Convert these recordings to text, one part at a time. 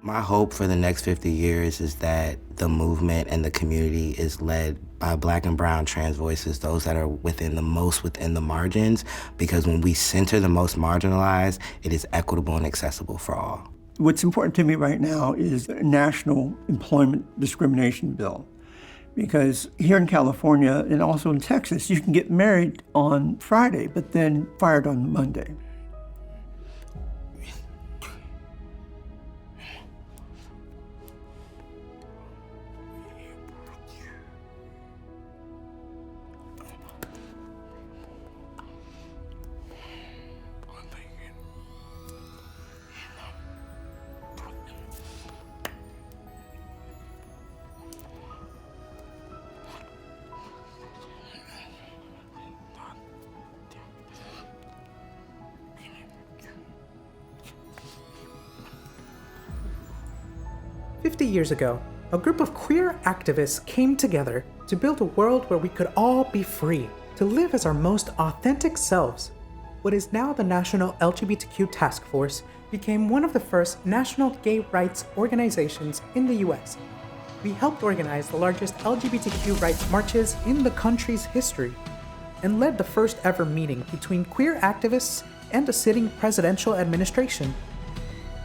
My hope for the next 50 years is that the movement and the community is led by Black and brown trans voices, those that are within the margins, because when we center the most marginalized, it is equitable and accessible for all. What's important to me right now is a national employment discrimination bill. Because here in California and also in Texas, you can get married on Friday, but then fired on Monday. Years ago, a group of queer activists came together to build a world where we could all be free to live as our most authentic selves. What is now the National LGBTQ Task Force became one of the first national gay rights organizations in the US. We helped organize the largest LGBTQ rights marches in the country's history and led the first ever meeting between queer activists and a sitting presidential administration.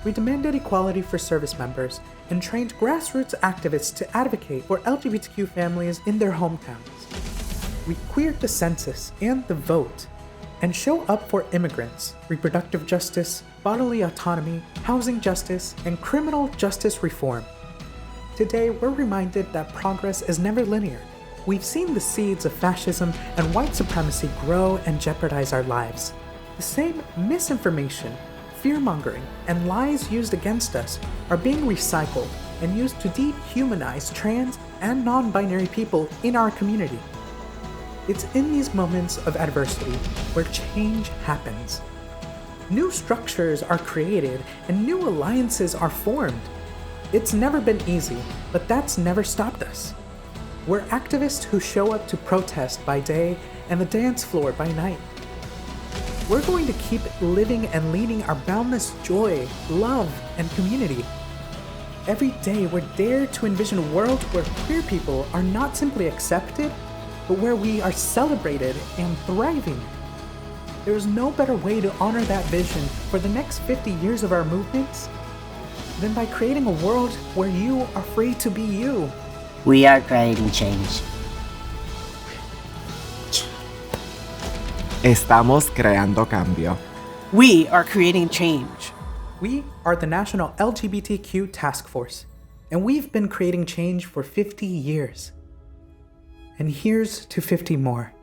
We demanded equality for service members and trained grassroots activists to advocate for LGBTQ families in their hometowns. We queered the census and the vote and show up for immigrants, reproductive justice, bodily autonomy, housing justice, and criminal justice reform. Today, we're reminded that progress is never linear. We've seen the seeds of fascism and white supremacy grow and jeopardize our lives. The same misinformation, fear-mongering, and lies used against us are being recycled and used to dehumanize trans and non-binary people in our community. It's in these moments of adversity where change happens. New structures are created and new alliances are formed. It's never been easy, but that's never stopped us. We're activists who show up to protest by day and the dance floor by night. We're going to keep living and leading our boundless joy, love, and community. Every day, we're dared to envision a world where queer people are not simply accepted, but where we are celebrated and thriving. There is no better way to honor that vision for the next 50 years of our movements than by creating a world where you are free to be you. We are creating change. Estamos creando cambio. We are creating change. We are the National LGBTQ Task Force, and we've been creating change for 50 years. And here's to 50 more.